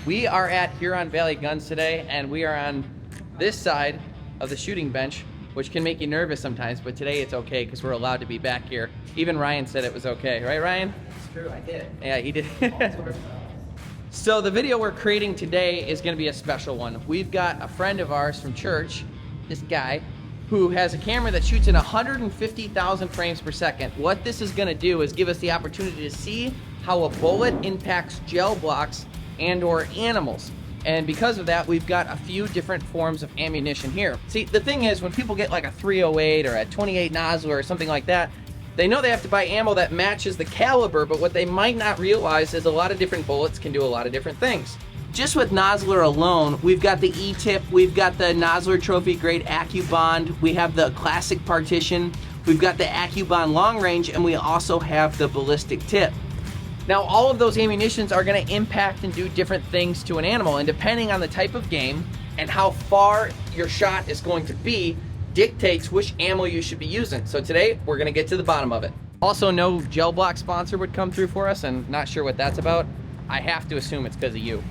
We are at Huron Valley Guns today, and we are on this side of the shooting bench, which can make you nervous sometimes, but today it's okay because we're allowed to be back here. Even Ryan said it was okay, right Ryan? It's true, I did. Yeah, he did. So the video we're creating today is going to be a special one. We've got a friend of ours from church, this guy, who has a camera that shoots in 150,000 frames per second. What this is going to do is give us the opportunity to see how a bullet impacts gel blocks and or animals. And because of that, we've got a few different forms of ammunition here. See, the thing is, when people get like a 308 or a 28 Nosler or something like that, they know they have to buy ammo that matches the caliber, but what they might not realize is a lot of different bullets can do a lot of different things. Just with Nosler alone, we've got the E-tip, we've got the Nosler trophy grade AccuBond, we have the classic partition, we've got the AccuBond long range, and we also have the ballistic tip. Now, all of those ammunitions are going to impact and do different things to an animal, and depending on the type of game and how far your shot is going to be, dictates which ammo you should be using. So today, we're going to get to the bottom of it. Also, no gel block sponsor would come through for us, and not sure what that's about. I have to assume it's because of you.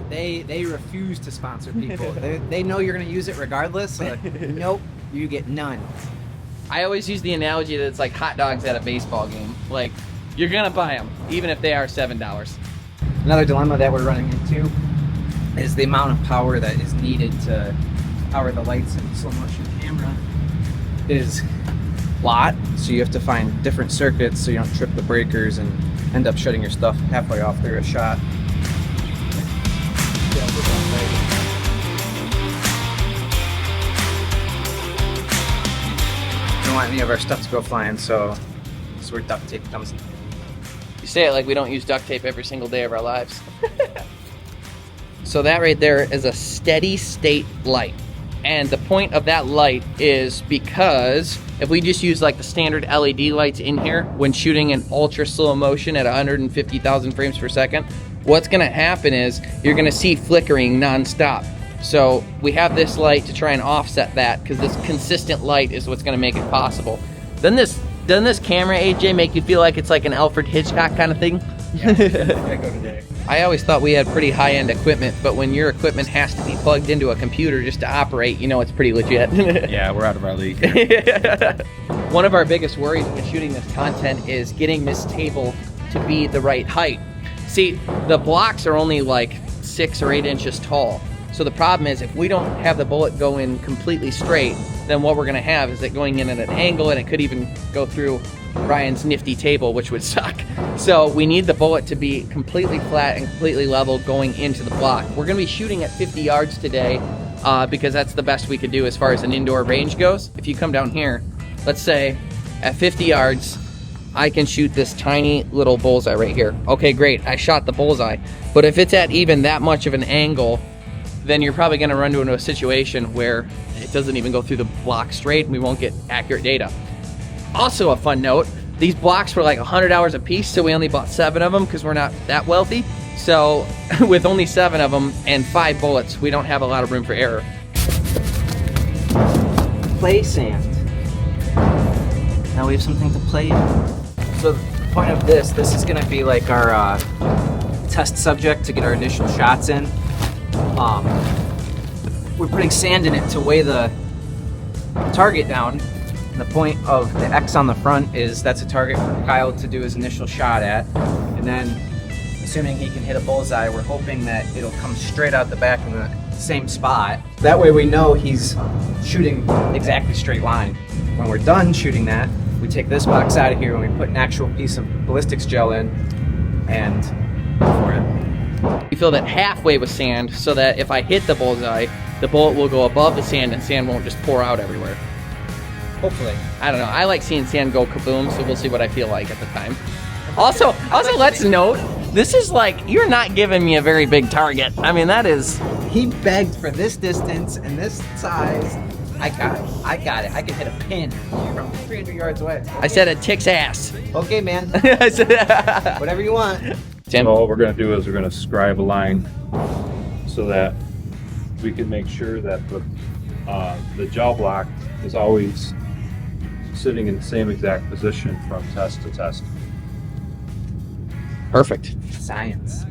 They refuse to sponsor people. they know you're going to use it regardless. Nope, you get none. I always use the analogy that it's like hot dogs at a baseball game. Like, you're gonna buy them, even if they are $7. Another dilemma that we're running into is the amount of power that is needed to power the lights in a slow motion camera is a lot, so you have to find different circuits so you don't trip the breakers and end up shutting your stuff halfway off through a shot. We don't want any of our stuff to go flying, so this is where duct tape comes in. You say it like we don't use duct tape every single day of our lives. So that right there is a steady state light. And the point of that light is because if we just use like the standard LED lights in here when shooting in ultra slow motion at 150,000 frames per second, what's gonna happen is you're gonna see flickering nonstop. So we have this light to try and offset that because this consistent light is what's gonna make it possible. Doesn't this camera, AJ, make you feel like it's like an Alfred Hitchcock kind of thing? Yeah. I always thought we had pretty high-end equipment, but when your equipment has to be plugged into a computer just to operate, you know it's pretty legit. Yeah, we're out of our league. One of our biggest worries with shooting this content is getting this table to be the right height. See, the blocks are only like 6 or 8 inches tall. So the problem is if we don't have the bullet go in completely straight, then what we're gonna have is it going in at an angle, and it could even go through Ryan's nifty table, which would suck. So we need the bullet to be completely flat and completely level going into the block. We're gonna be shooting at 50 yards today because that's the best we could do as far as an indoor range goes. If you come down here, let's say at 50 yards, I can shoot this tiny little bullseye right here. Okay, great, I shot the bullseye. But if it's at even that much of an angle, then you're probably gonna run into a situation where it doesn't even go through the block straight and we won't get accurate data. Also a fun note, these blocks were like $100 a piece, so we only bought 7 of them because we're not that wealthy. So with only 7 of them and 5 bullets, we don't have a lot of room for error. Play sand. Now we have something to play in. So the point of this is gonna be like our test subject to get our initial shots in. We're putting sand in it to weigh the target down. And the point of the X on the front is that's a target for Kyle to do his initial shot at. And then, assuming he can hit a bullseye, we're hoping that it'll come straight out the back in the same spot. That way we know he's shooting exactly straight line. When we're done shooting that, we take this box out of here and we put an actual piece of ballistics gel in and go for it. We fill that halfway with sand so that if I hit the bullseye, the bullet will go above the sand and sand won't just pour out everywhere. Hopefully. I don't know. I like seeing sand go kaboom, so we'll see what I feel like at the time. Also, let's note, this is like, you're not giving me a very big target. I mean, that is... He begged for this distance and this size. I got it. I can hit a pin from 300 yards away. I said it ticks ass. Okay, man. I said, Whatever you want. Tim? So what we're going to do is we're going to scribe a line so that we can make sure that the gel block is always sitting in the same exact position from test to test. Perfect. Science.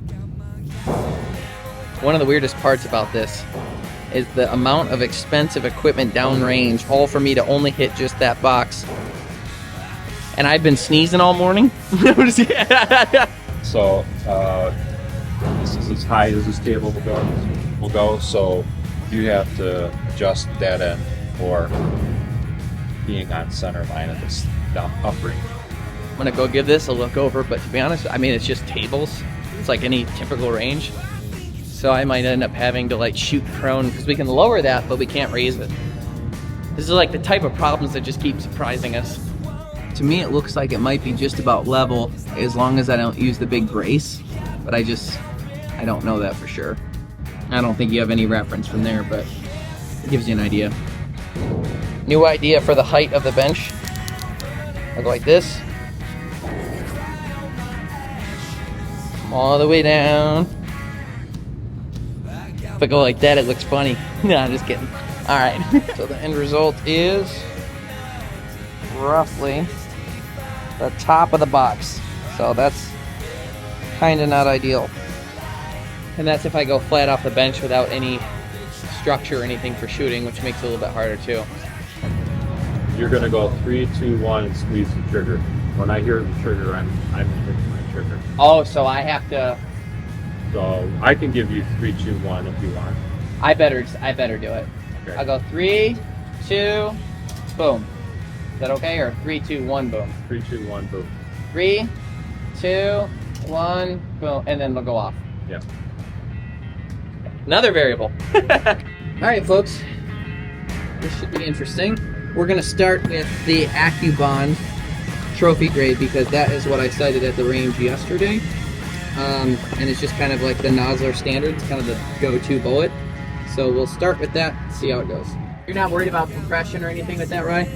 One of the weirdest parts about this is the amount of expensive equipment downrange, all for me to only hit just that box. And I've been sneezing all morning. So this is as high as this table will go. So you have to adjust that end for being on center line of this up range. I'm gonna go give this a look over, but to be honest, I mean, it's just tables. It's like any typical range. So I might end up having to like shoot prone because we can lower that, but we can't raise it. This is like the type of problems that just keep surprising us. To me, it looks like it might be just about level as long as I don't use the big brace, but I don't know that for sure. I don't think you have any reference from there, but it gives you an idea. New idea for the height of the bench. I'll go like this. All the way down. If I go like that, it looks funny. No, I'm just kidding. All right. So the end result is roughly the top of the box. So that's kind of not ideal. And that's if I go flat off the bench without any structure or anything for shooting, which makes it a little bit harder too. You're gonna go 3, 2, 1 and squeeze the trigger. When I hear the trigger, I'm hitting my trigger. Oh, so I have to. So I can give you 3, 2, 1 if you want. I better do it. Okay. I'll go 3, 2, boom. Is that okay? Or 3, 2, 1, boom. 3, 2, 1, boom. 3, 2, 1, boom, and then they'll go off. Yeah. Another variable. All right, folks. This should be interesting. We're gonna start with the AccuBond trophy grade because that is what I sighted at the range yesterday. And it's just kind of like the Nosler standard. It's kind of the go-to bullet. So we'll start with that, see how it goes. You're not worried about compression or anything with that, Rye?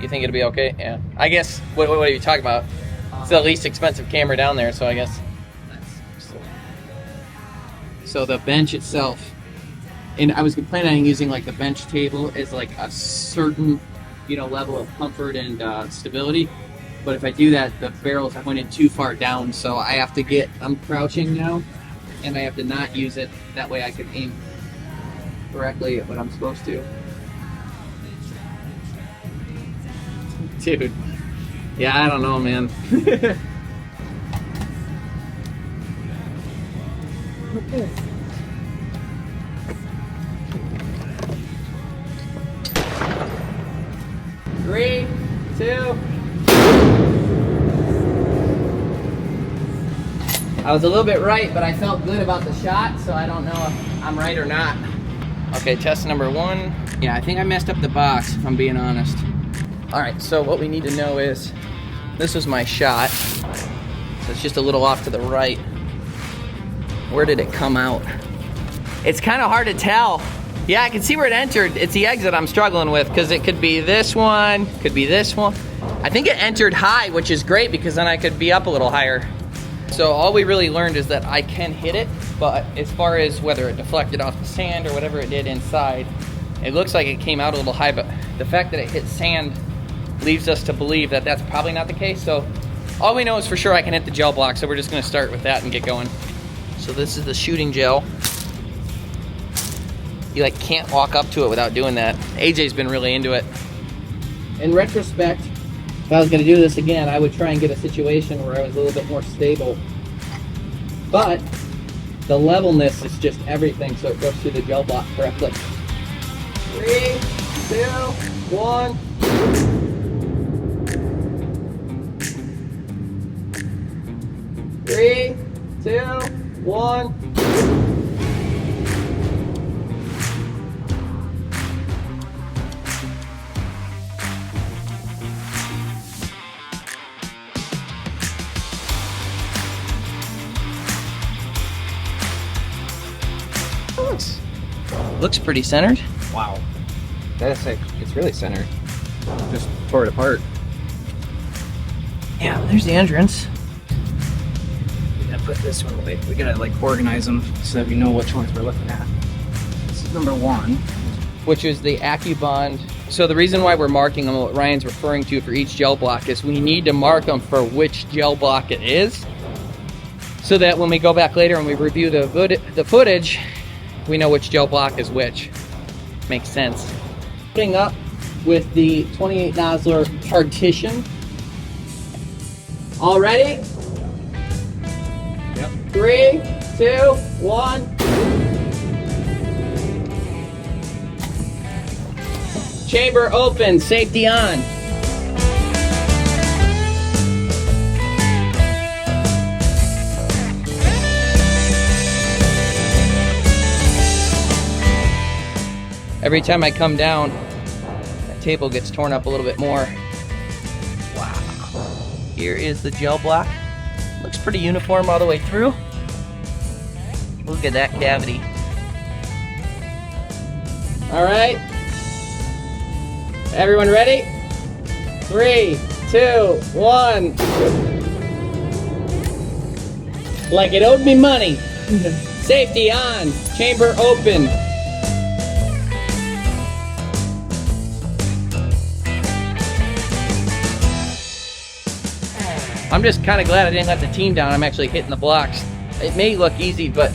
You think it'll be okay? Yeah. I guess, what are you talking about? It's the least expensive camera down there, so I guess. So the bench itself, and I was planning on using like the bench table as like a certain, level of comfort and stability. But if I do that, the barrels are pointed too far down, so I have to I'm crouching now, and I have to not use it. That way I can aim correctly at what I'm supposed to. Dude. Yeah, I don't know, man. Okay. Three, 2. I was a little bit right, but I felt good about the shot, so I don't know if I'm right or not. Okay, test number 1. Yeah, I think I messed up the box, if I'm being honest. All right, so what we need to know is, this was my shot. So it's just a little off to the right. Where did it come out? It's kind of hard to tell. Yeah, I can see where it entered. It's the exit I'm struggling with because it could be this one, could be this one. I think it entered high, which is great because then I could be up a little higher. So all we really learned is that I can hit it, but as far as whether it deflected off the sand or whatever it did inside, it looks like it came out a little high, but the fact that it hit sand leaves us to believe that that's probably not the case. So all we know is for sure I can hit the gel block, so we're just gonna start with that and get going. So this is the shooting gel. You can't walk up to it without doing that. AJ's been really into it. In retrospect, if I was gonna do this again, I would try and get a situation where I was a little bit more stable. But the levelness is just everything, so it goes through the gel block correctly. 3, 2, 1. Three, 2, 1. Looks pretty centered. Wow. That's it's really centered. Just tore it apart. Yeah, there's the entrance. We gotta put this one away. We gotta organize them so that we know which ones we're looking at. This is number 1. Which is the AccuBond So the reason why we're marking them, what Ryan's referring to for each gel block, is we need to mark them for which gel block it is, so that when we go back later and we review the footage, we know which gel block is which. Makes sense. Putting up with the 28 Nosler partition. All ready? Yep. 3, 2, 1. Chamber open, safety on. Every time I come down, that table gets torn up a little bit more. Wow. Here is the gel block. Looks pretty uniform all the way through. Look at that cavity. All right. Everyone ready? 3, 2, 1. Like it owed me money. Safety on. Chamber open. I'm just kind of glad I didn't let the team down. I'm actually hitting the blocks. It may look easy, but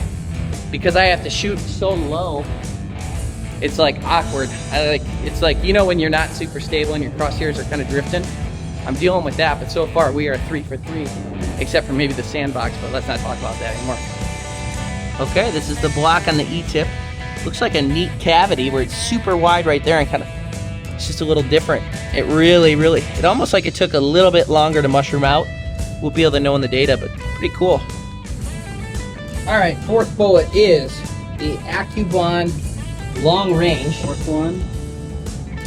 because I have to shoot so low, it's like awkward. It's like, you know, when you're not super stable and your crosshairs are kind of drifting. I'm dealing with that, but so far we are 3 for 3, except for maybe the sandbox, but let's not talk about that anymore. Okay, this is the block on the E-tip. Looks like a neat cavity where it's super wide right there and kind of, it's just a little different. It really, it almost like it took a little bit longer to mushroom out. We'll be able to know in the data, but pretty cool. All right, fourth bullet is the AccuBond long range. Fourth one.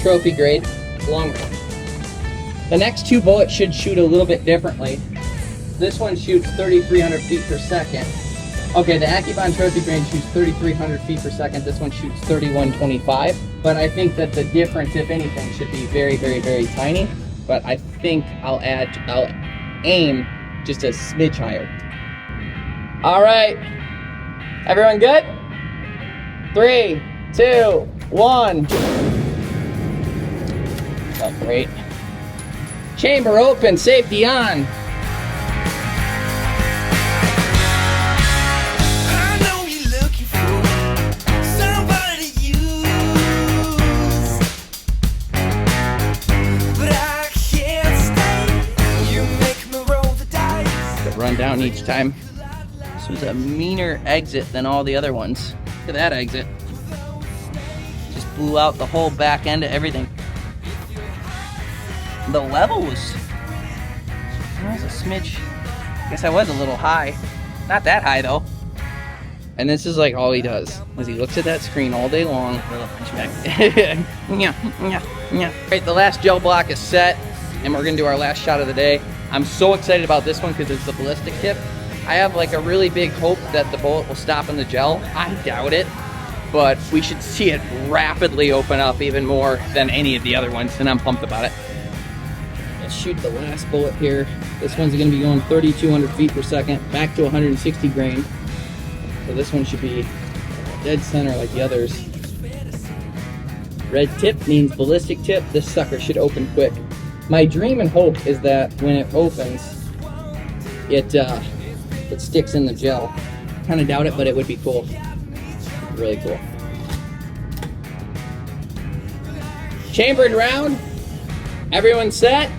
Trophy grade, long range. The next 2 bullets should shoot a little bit differently. This one shoots 3,300 feet per second. Okay, the AccuBond trophy grade shoots 3,300 feet per second. This one shoots 3,125. But I think that the difference, if anything, should be very tiny. But I think I'll aim just a smidge higher. All right, everyone good? 3, 2, 1. Oh, great. Chamber open, safety on. I know you're looking for somebody to use, but I can't stay. You make me roll the dice. To run down each time. This was a meaner exit than all the other ones. Look at that exit. Just blew out the whole back end of everything. The level was a smidge. I guess I was a little high. Not that high though. And this is like all he does, is he looks at that screen all day long. Little hunchback. Right, the last gel block is set, and we're gonna do our last shot of the day. I'm so excited about this one because it's the ballistic tip. I have like a really big hope that the bullet will stop in the gel. I doubt it, but we should see it rapidly open up even more than any of the other ones, and I'm pumped about it. Let's shoot the last bullet here. This one's gonna be going 3,200 feet per second, back to 160 grain. So this one should be dead center like the others. Red tip means ballistic tip. This sucker should open quick. My dream and hope is that when it opens, it sticks in the gel. Kind of doubt it, but it would be cool. Really cool. Chambered round. Everyone set?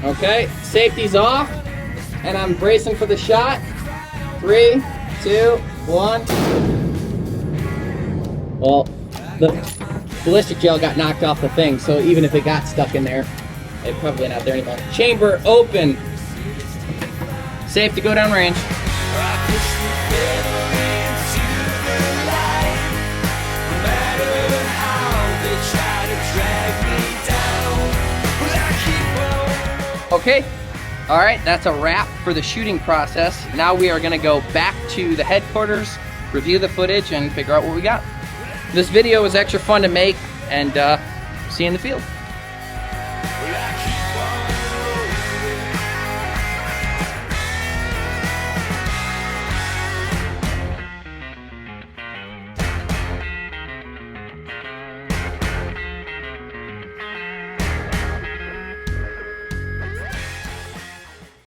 Okay, safety's off, and I'm bracing for the shot. 3, 2, 1. Well, the ballistic gel got knocked off the thing, so even if it got stuck in there, it's probably not there anymore. Chamber open. Safe to go down range. I push the pedal into the light. No matter how they try to drag me down, well, I keep on. Okay, all right, that's a wrap for the shooting process. Now we are gonna go back to the headquarters, review the footage, and figure out what we got. This video was extra fun to make, and see you in the field.